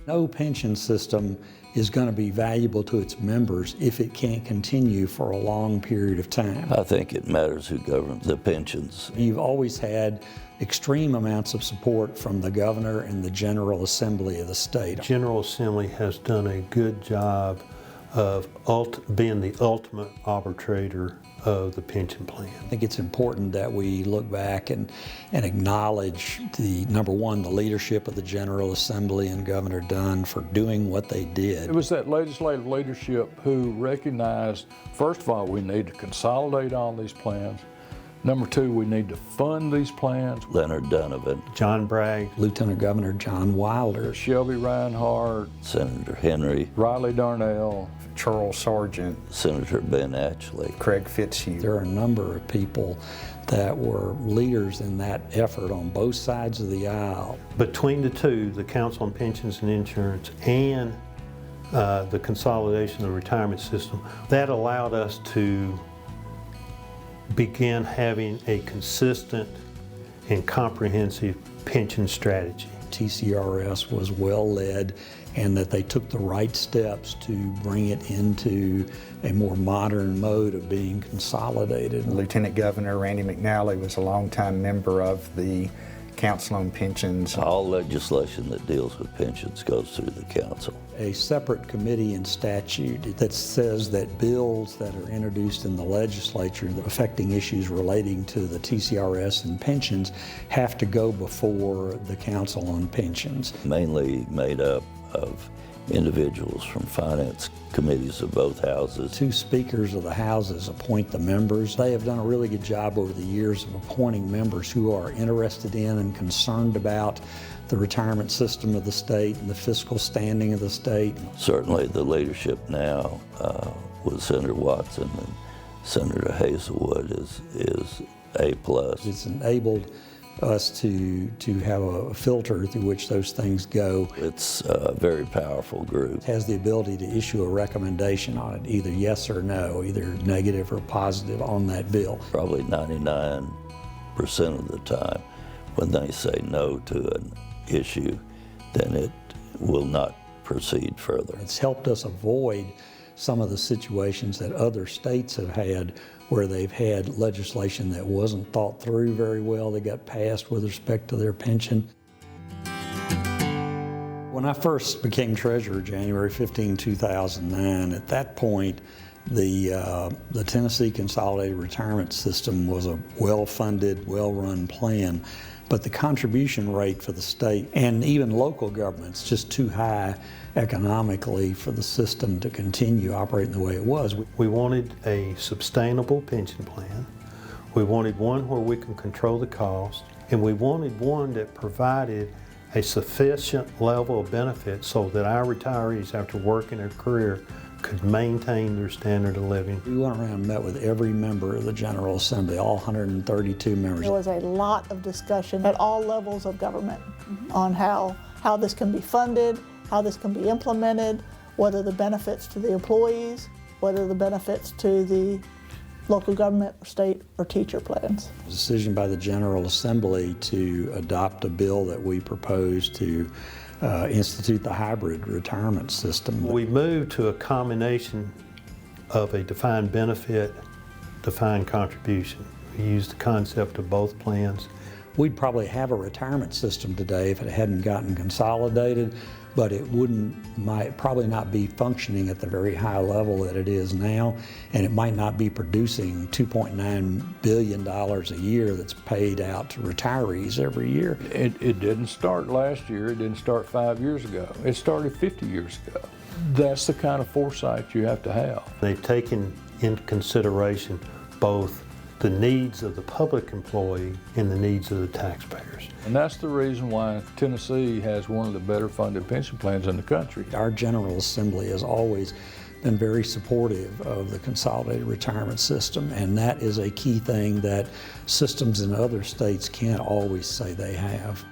No pension system is going to be valuable to its members if it can't continue for a long period of time. I think it matters who governs the pensions. You've always had extreme amounts of support from the governor and the General Assembly of the state. The General Assembly has done a good job of being the ultimate arbitrator of the pension plan. I think it's important that we look back and acknowledge number one, the leadership of the General Assembly and Governor Dunn for doing what they did. It was that legislative leadership who recognized, first of all, we need to consolidate all these plans. Number two, we need to fund these plans. Leonard Donovan, John Bragg, Lieutenant Governor John Wilder, Shelby Reinhardt, Senator Henry, Riley Darnell, Charles Sargent, Senator Ben Ashley, Craig Fitzhugh. There are a number of people that were leaders in that effort on both sides of the aisle. Between the two, the Council on Pensions and Insurance and the consolidation of the retirement system, that allowed us to begin having a consistent and comprehensive pension strategy. TCRS was well led, and that they took the right steps to bring it into a more modern mode of being consolidated. Lieutenant Governor Randy McNally was a longtime member of the Council on Pensions. All legislation that deals with pensions goes through the council. A separate committee in statute that says that bills that are introduced in the legislature affecting issues relating to the TCRS and pensions have to go before the Council on Pensions. Mainly made up of individuals from finance committees of both houses. Two speakers of the houses appoint the members. They have done a really good job over the years of appointing members who are interested in and concerned about the retirement system of the state and the fiscal standing of the state. Certainly the leadership now with Senator Watson and Senator Hazelwood is A+. It's enabled us to have a filter through which those things go. It's a very powerful group. It has the ability to issue a recommendation on it, either yes or no, either negative or positive on that bill. Probably 99% of the time when they say no to an issue, then it will not proceed further. It's helped us avoid some of the situations that other states have had where they've had legislation that wasn't thought through very well. They got passed with respect to their pension. When I first became treasurer, January 15, 2009, at that point, the Tennessee Consolidated Retirement System was a well-funded, well-run plan, but the contribution rate for the state and even local governments just too high economically for the system to continue operating the way it was. We wanted a sustainable pension plan. We wanted one where we can control the cost, and we wanted one that provided a sufficient level of benefit so that our retirees, after working a career, could maintain their standard of living. We went around and met with every member of the General Assembly, all 132 members. There was a lot of discussion at all levels of government on how this can be funded, how this can be implemented, what are the benefits to the employees, what are the benefits to the local government, or state, or teacher plans. A decision by the General Assembly to adopt a bill that we proposed to institute the hybrid retirement system. We moved to a combination of a defined benefit, defined contribution. We used the concept of both plans. We'd probably have a retirement system today if it hadn't gotten consolidated, but it might probably not be functioning at the very high level that it is now, and it might not be producing $2.9 billion a year that's paid out to retirees every year. It didn't start last year, it didn't start 5 years ago, it started 50 years ago. That's the kind of foresight you have to have. They've taken into consideration both the needs of the public employee and the needs of the taxpayers. And that's the reason why Tennessee has one of the better funded pension plans in the country. Our General Assembly has always been very supportive of the consolidated retirement system, and that is a key thing that systems in other states can't always say they have.